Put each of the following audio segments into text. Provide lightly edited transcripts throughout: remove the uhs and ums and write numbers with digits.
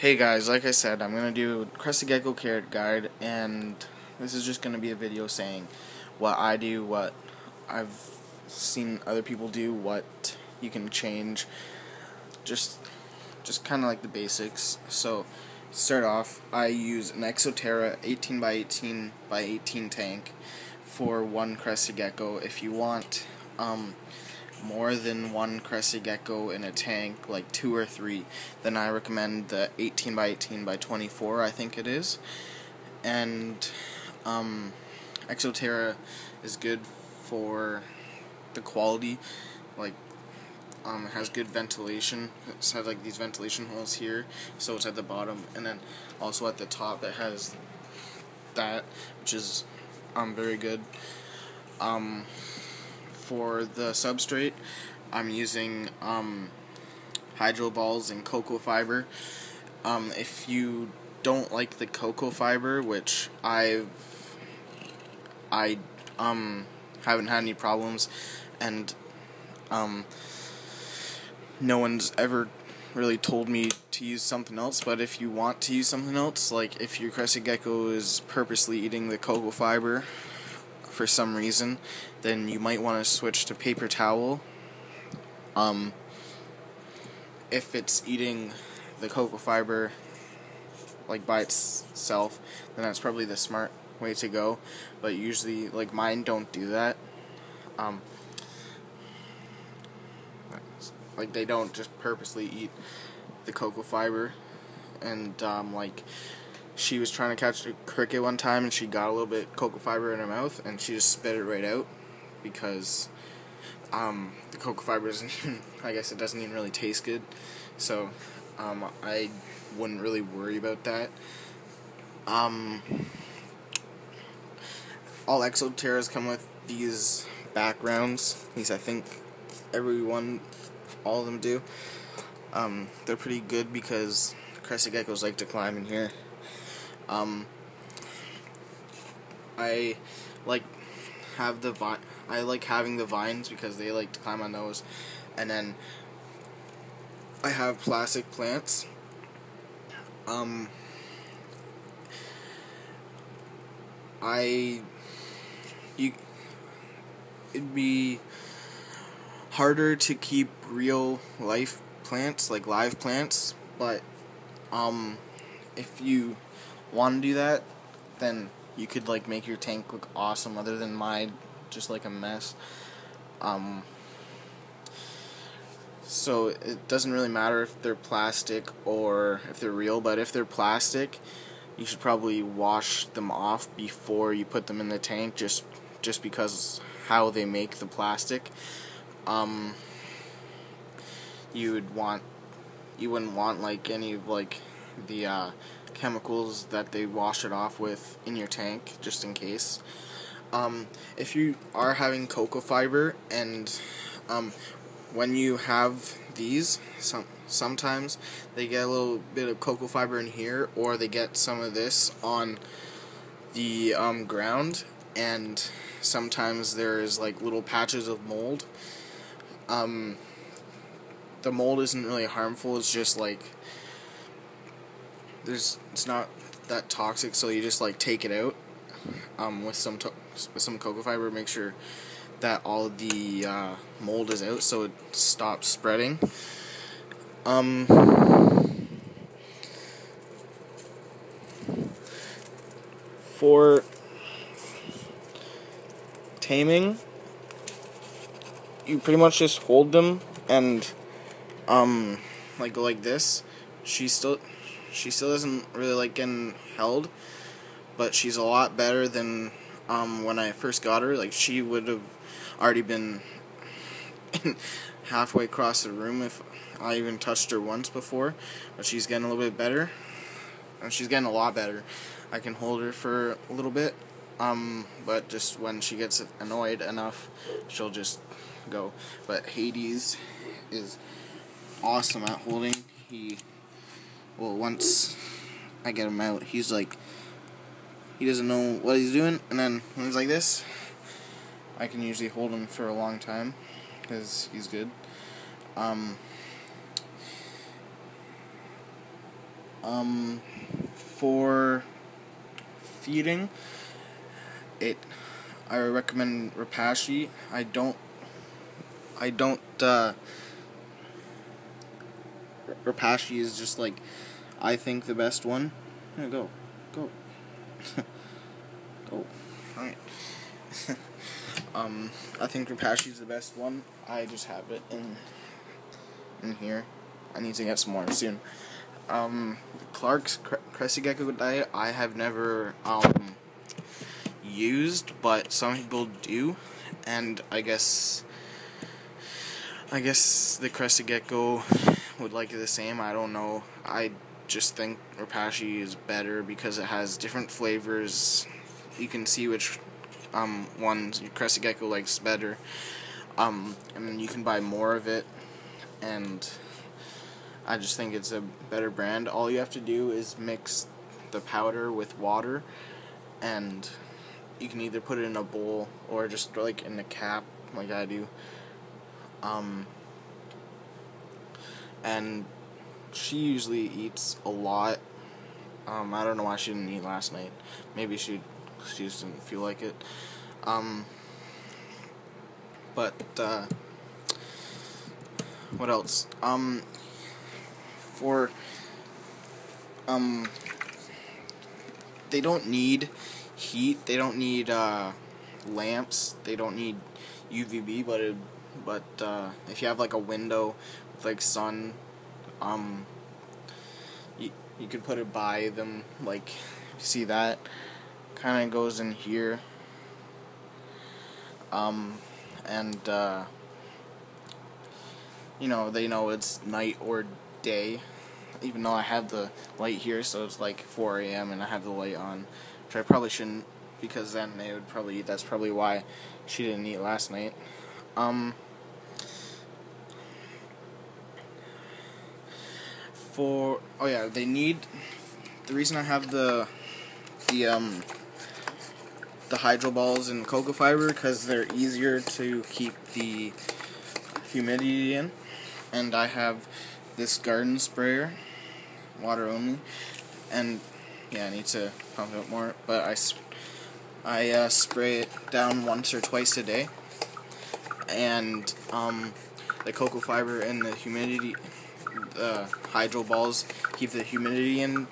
Hey guys, like I said, I'm going to do Crested Gecko carrot guide, and this is just going to be a video saying what I do, what I've seen other people do, what you can change, just kind of like the basics. So, to start off, I use an Exoterra 18 by 18 by 18 tank for one Crested Gecko. If you want more than one Crested Gecko in a tank, like 2 or 3, then I recommend the 18 by 18 by 24, I think it is. And Exoterra is good for the quality, like it has good ventilation. It has like these ventilation holes here, so it's at the bottom, and then also at the top it has that, which is very good. For the substrate, I'm using hydro balls and cocoa fiber. If you don't like the cocoa fiber, which I haven't had any problems, and no one's ever really told me to use something else. But if you want to use something else, like if your Crested Gecko is purposely eating the cocoa fiber for some reason, then you might want to switch to paper towel. If it's eating the cocoa fiber like by itself, then that's probably the smart way to go. But usually, like mine don't do that. Like they don't just purposely eat the cocoa fiber, and like she was trying to catch a cricket one time, and she got a little bit cocoa fiber in her mouth, and she just spit it right out because the cocoa fiber isn't I guess it doesn't even really taste good. So I wouldn't really worry about that. All Exoterras come with these backgrounds. These, I think all of them do. They're pretty good because Crested Geckos like to climb in here. I like having the vines because they like to climb on those, and then I have plastic plants. It'd be harder to keep real life plants, like live plants, but if you want to do that, then you could like make your tank look awesome, other than mine just like a mess. So it doesn't really matter if they're plastic or if they're real, but if they're plastic, you should probably wash them off before you put them in the tank, just because how they make the plastic. You wouldn't want like any of like the chemicals that they wash it off with in your tank, just in case. If you are having cocoa fiber, and when you have these, sometimes they get a little bit of cocoa fiber in here, or they get some of this on the ground, and sometimes there's like little patches of mold. The mold isn't really harmful, it's just like it's not that toxic, so you just like take it out with some cocoa fiber. Make sure that all of the mold is out so it stops spreading. For taming, you pretty much just hold them and like this. She still doesn't really like getting held, but she's a lot better than when I first got her. Like she would have already been halfway across the room if I even touched her once before, but she's getting a little bit better, and she's getting a lot better. I can hold her for a little bit, but just when she gets annoyed enough, she'll just go. But Hades is awesome at holding. Once I get him out, he's like, he doesn't know what he's doing, and then when he's like this, I can usually hold him for a long time because he's good. For feeding, I recommend Rapashi. Rapashi is just like, I think, the best one. Yeah, go. Go. Alright. I think Rapashi is the best one. I just have it in here. I need to get some more soon. Clark's Crested Gecko diet I have never used, but some people do, and I guess the Crested Gecko would like it the same. I don't know. I just think Rapashi is better because it has different flavors. You can see which one Crested Gecko likes better. And you can buy more of it, and I just think it's a better brand. All you have to do is mix the powder with water, and you can either put it in a bowl or just like in a cap like I do. And she usually eats a lot. I don't know why she didn't eat last night. Maybe she just didn't feel like it. But what else? For they don't need heat. They don't need lamps. They don't need UVB. But if you have like a window with like sun, you could put it by them. Like, see that kind of goes in here. And you know, they know it's night or day, even though I have the light here, so it's like 4 a.m. and I have the light on, which I probably shouldn't, because then they would probably eat. That's probably why she didn't eat last night. They need, the reason I have the hydro balls and cocoa fiber, because they're easier to keep the humidity in. And I have this garden sprayer, water only, and yeah, I need to pump it more, but I spray it down once or twice a day. And the cocoa fiber and the humidity, the hydro balls keep the humidity in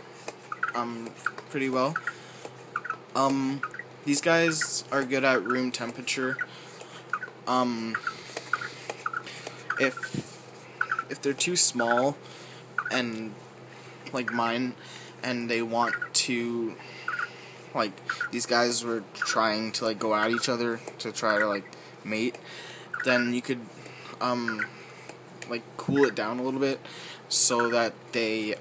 pretty well. These guys are good at room temperature. If they're too small, and like mine, and they want to, like, these guys were trying to like go at each other to try to like mate, then you could like cool it down a little bit so that they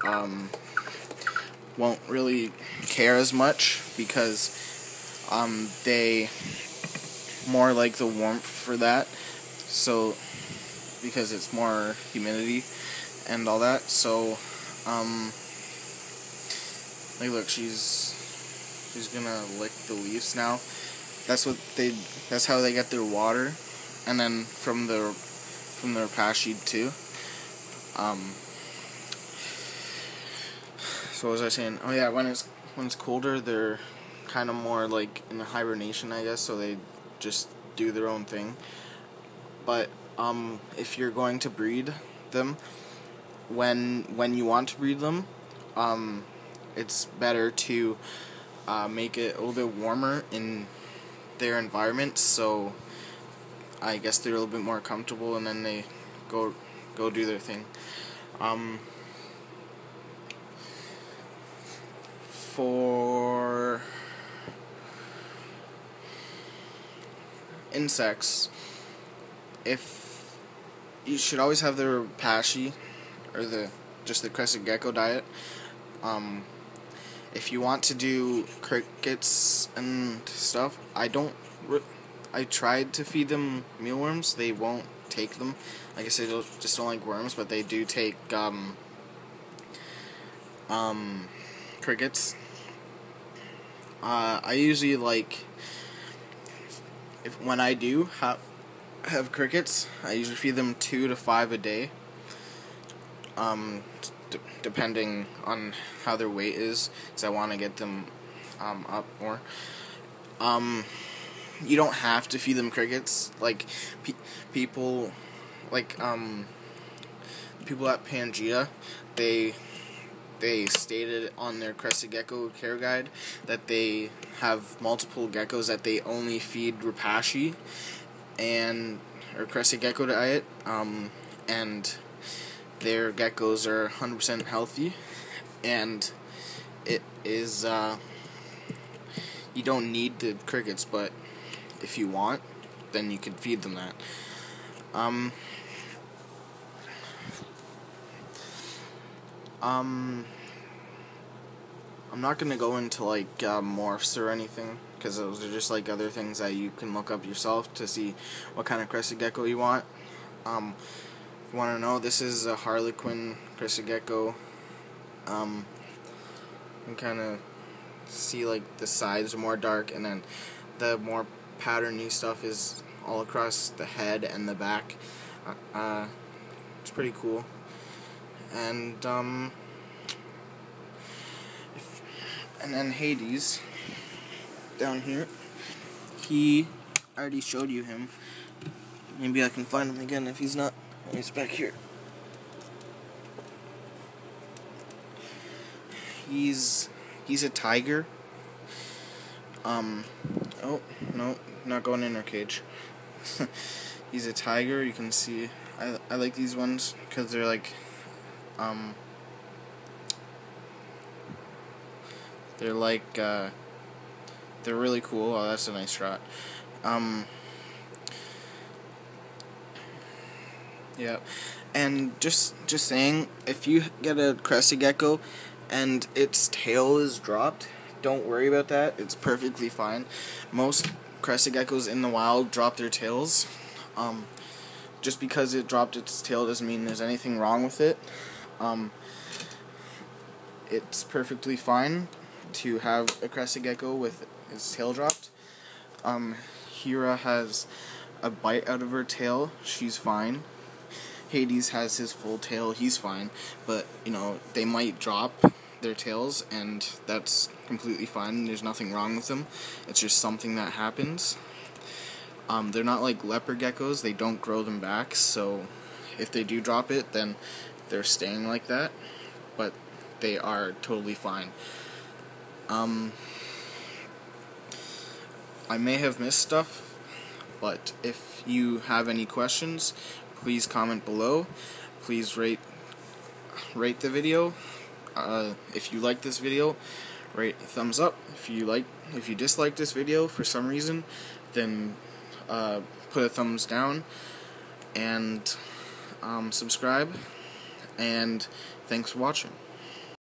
won't really care as much, because they more like the warmth for that, so because it's more humidity and all that. So like, look, she's gonna lick the leaves now. That's how they get their water, and then from their Rapashi too. So what was I saying? Oh yeah, when it's colder, they're kind of more like in hibernation, I guess, so they just do their own thing. But if you're going to breed them, when you want to breed them, it's better to make it a little bit warmer in their environment, so I guess they're a little bit more comfortable, and then they go do their thing. For insects, if you should always have the Rapashi or just the Crested Gecko diet. If you want to do crickets and stuff, I tried to feed them mealworms. They won't take them. Like I said, they just don't like worms, but they do take crickets. I usually when I do have crickets, I usually feed them 2 to 5 a day. depending on how their weight is, because I want to get them up more. You don't have to feed them crickets. Like people, like people at Pangea, they stated on their Crested Gecko care guide that they have multiple geckos that they only feed Repashy or Crested Gecko diet, and their geckos are 100% healthy, and it is you don't need the crickets, but if you want, then you can feed them that. I'm not gonna go into like morphs or anything, because those are just like other things that you can look up yourself to see what kind of Crested Gecko you want. If you want to know, this is a Harlequin Crested Gecko. You can kind of see like the sides are more dark, and then the more patterny stuff is all across the head and the back. It's pretty cool. And then Hades down here, I already showed you him. Maybe I can find him again if he's not. He's back here. He's a tiger. Oh no, not going in our cage. He's a tiger. You can see I like these ones because they're like they're really cool. Oh, that's a nice shot. Yeah, and just saying, if you get a Crested Gecko and its tail is dropped, don't worry about that. It's perfectly fine. Most Crested Geckos in the wild drop their tails. Just because it dropped its tail doesn't mean there's anything wrong with it. It's perfectly fine to have a Crested Gecko with his tail dropped. Hira has a bite out of her tail. She's fine. Hades has his full tail. He's fine. But, you know, they might drop their tails, and that's completely fine. There's nothing wrong with them. It's just something that happens. They're not like leopard geckos. They don't grow them back, so if they do drop it, then they're staying like that. But they are totally fine. I may have missed stuff, but if you have any questions, please comment below. Please rate the video. If you like this video, rate a thumbs up. If you dislike this video for some reason, then put a thumbs down, and subscribe, and thanks for watching.